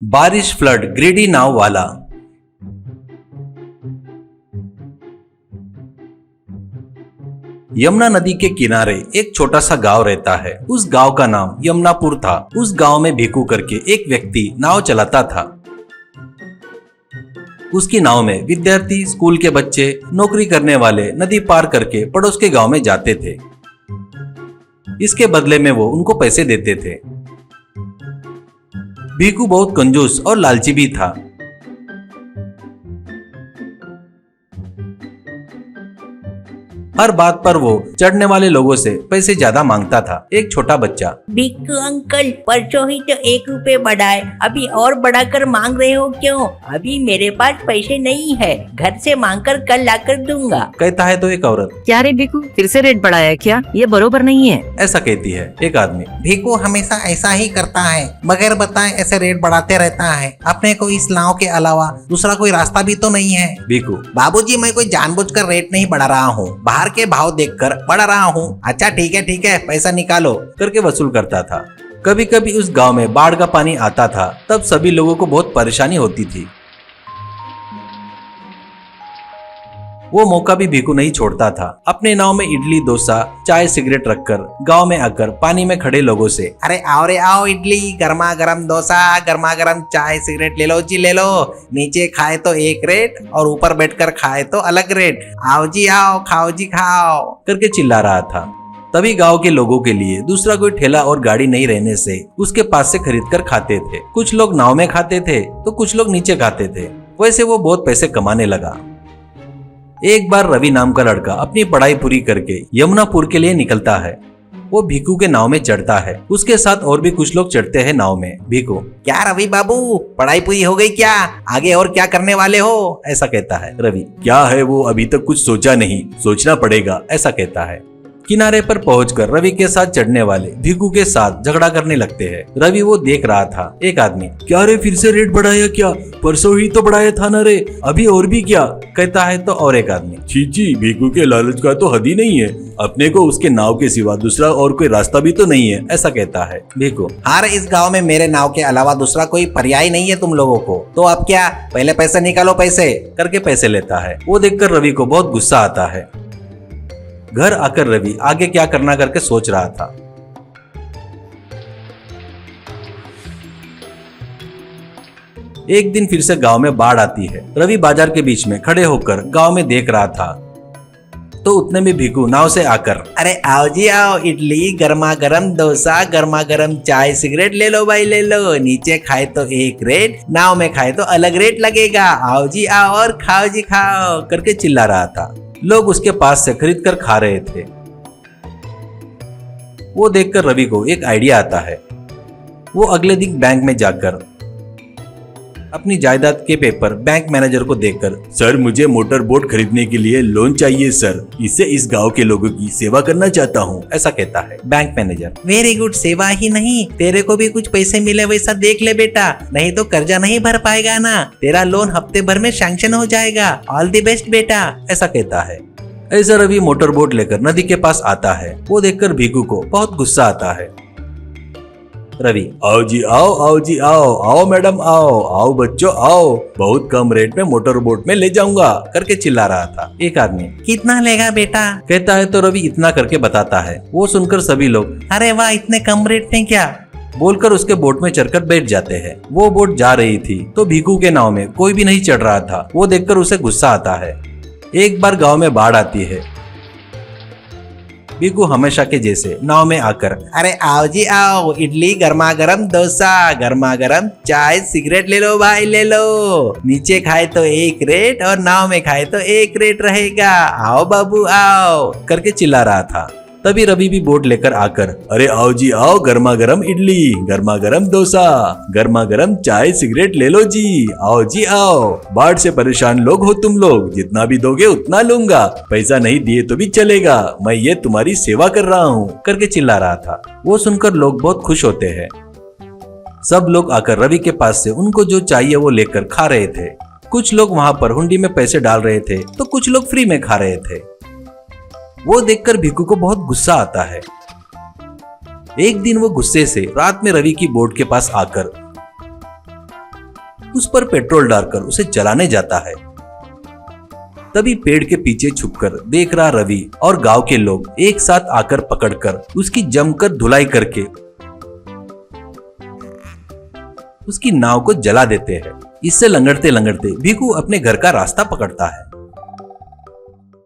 बारिश फ्लड ग्रेडी नाव वाला। यमुना नदी के किनारे एक छोटा सा गांव रहता है। उस गांव का नाम यमुनापुर था। उस गांव में भिकू करके एक व्यक्ति नाव चलाता था। उसकी नाव में विद्यार्थी, स्कूल के बच्चे, नौकरी करने वाले नदी पार करके पड़ोस के गांव में जाते थे। इसके बदले में वो उनको पैसे देते थे। भिकू बहुत कंजूस और लालची भी था। हर बात पर वो चढ़ने वाले लोगों से पैसे ज्यादा मांगता था। एक छोटा बच्चा, भिक्कू अंकल, परसों ही तो 1 रुपए बढ़ाए, अभी और बढ़ाकर मांग रहे हो क्यों? अभी मेरे पास पैसे नहीं है, घर से मांगकर कल लाकर दूंगा। कहता है तो एक औरत, क्या रे भिक्कू, फिर से रेट बढ़ाया क्या? ये बरोबर नहीं है। ऐसा कहती है एक आदमी। भिक्कू हमेशा ऐसा ही करता है, बगैर बताए ऐसे रेट बढ़ाते रहता है। अपने को इस नाव के अलावा दूसरा कोई रास्ता भी तो नहीं है। भिकू, बाबूजी, मैं कोई जानबूझकर रेट नहीं बढ़ा रहा हूँ, बाहर के भाव देखकर बढ़ा रहा हूँ। अच्छा ठीक है, पैसा निकालो करके वसूल करता था। कभी कभी उस गांव में बाढ़ का पानी आता था, तब सभी लोगों को बहुत परेशानी होती थी। वो मौका भी भिकू नहीं छोड़ता था। अपने नाव में इडली, डोसा, चाय, सिगरेट रखकर गांव में आकर पानी में खड़े लोगों से, अरे आओ रे आओ, इडली, गर्मा गर्म डोसा, गर्मा गर्म चाय, सिगरेट ले लो जी ले लो। नीचे खाए तो एक रेट और ऊपर बैठकर खाए तो अलग रेट। आओ जी आओ, खाओ जी खाओ करके चिल्ला रहा था। तभी गांव के लोगों के लिए दूसरा कोई ठेला और गाड़ी नहीं रहने से उसके पास से खरीद कर खाते थे। कुछ लोग नाव में खाते थे तो कुछ लोग नीचे खाते थे। वैसे वो बहुत पैसे कमाने लगा। एक बार रवि नाम का लड़का अपनी पढ़ाई पूरी करके यमुनापुर के लिए निकलता है। वो भिकू के नाव में चढ़ता है। उसके साथ और भी कुछ लोग चढ़ते हैं नाव में। भिकू, क्या रवि बाबू, पढ़ाई पूरी हो गई क्या? आगे और क्या करने वाले हो? ऐसा कहता है। रवि, क्या है वो अभी तक कुछ सोचा नहीं, सोचना पड़ेगा, ऐसा कहता है। किनारे पर पहुंचकर रवि के साथ चढ़ने वाले भिकू के साथ झगड़ा करने लगते हैं। रवि वो देख रहा था। एक आदमी, क्या रे फिर से रेट बढ़ाया क्या? परसों ही तो बढ़ाया था ना रे, अभी और भी क्या? कहता है तो और एक आदमी, छी, भिकू के लालच का तो हद ही नहीं है। अपने को उसके नाव के सिवा दूसरा और कोई रास्ता भी तो नहीं है, ऐसा कहता है। भिकू, हाँ, इस गांव में मेरे नाव के अलावा दूसरा कोई पर्याय नहीं है तुम लोगों को। तो अब क्या, पहले पैसे निकालो, पैसे करके पैसे लेता है। वो देखकर रवि को बहुत गुस्सा आता है। घर आकर रवि आगे क्या करना करके सोच रहा था। एक दिन फिर से गांव में बाढ़ आती है। रवि बाजार के बीच में खड़े होकर गांव में देख रहा था तो उतने में भिकू नाव से आकर, अरे आओ जी आओ, इडली, गर्मा गर्म डोसा, गर्मा गर्म चाय, सिगरेट ले लो भाई ले लो। नीचे खाए तो एक रेट, नाव में खाए तो अलग रेट लगेगा। आओ जी आओ और खाओ जी खाओ करके चिल्ला रहा था। लोग उसके पास से खरीद कर खा रहे थे। वो देखकर रवि को एक आइडिया आता है। वो अगले दिन बैंक में जाकर अपनी जायदाद के पेपर बैंक मैनेजर को देकर, सर मुझे मोटर बोट खरीदने के लिए लोन चाहिए सर, इससे इस गांव के लोगों की सेवा करना चाहता हूँ, ऐसा कहता है। बैंक मैनेजर, वेरी गुड, सेवा ही नहीं, तेरे को भी कुछ पैसे मिले वैसा देख ले बेटा, नहीं तो कर्जा नहीं भर पाएगा ना। तेरा लोन हफ्ते भर में सैंक्शन हो जाएगा। ऑल द बेस्ट बेटा, ऐसा कहता है। ऐसा रवि मोटर बोट लेकर नदी के पास आता है। वो देखकर भिकू को बहुत गुस्सा आता है। रवि, आओ जी आओ, आओ मैडम आओ बच्चों आओ, बहुत कम रेट में मोटर बोट में ले जाऊंगा करके चिल्ला रहा था। एक आदमी, कितना लेगा बेटा? कहता है तो रवि इतना करके बताता है। वो सुनकर सभी लोग, अरे वाह, इतने कम रेट में क्या? बोलकर उसके बोट में चढ़कर बैठ जाते हैं। वो बोट जा रही थी तो भिकू के नाव में कोई भी नहीं चढ़ रहा था। वो देखकर उसे गुस्सा आता है। एक बार गांव में बाढ़ आती है। भिकू हमेशा के जैसे नाव में आकर, अरे आओ जी आओ, इडली, गर्मा गर्म डोसा, गर्मा गर्म चाय, सिगरेट ले लो भाई ले लो। नीचे खाए तो एक रेट और नाव में खाए तो एक रेट रहेगा। आओ बाबू आओ करके चिल्ला रहा था। तभी रवि भी बोट लेकर आकर, अरे आओ जी आओ, गर्मा गर्म इडली, गर्मा गर्म डोसा, गर्मा गर्म चाय, सिगरेट ले लो जी, आओ जी आओ। बाढ़ से परेशान लोग हो तुम लोग, जितना भी दोगे उतना लूंगा, पैसा नहीं दिए तो भी चलेगा, मैं ये तुम्हारी सेवा कर रहा हूँ करके चिल्ला रहा था। वो सुनकर लोग बहुत खुश होते हैं। सब लोग आकर रवि के पास से उनको जो चाहिए वो लेकर खा रहे थे। कुछ लोग वहाँ पर हुंडी में पैसे डाल रहे थे तो कुछ लोग फ्री में खा रहे थे। वो देखकर भिकू को बहुत गुस्सा आता है। एक दिन वो गुस्से से रात में रवि की बोट के पास आकर उस पर पेट्रोल डालकर उसे जलाने जाता है। तभी पेड़ के पीछे छुपकर देख रहा रवि और गांव के लोग एक साथ आकर पकड़कर उसकी जमकर धुलाई करके उसकी नाव को जला देते हैं। इससे लंगड़ते लंगड़ते भिखू अपने घर का रास्ता पकड़ता है।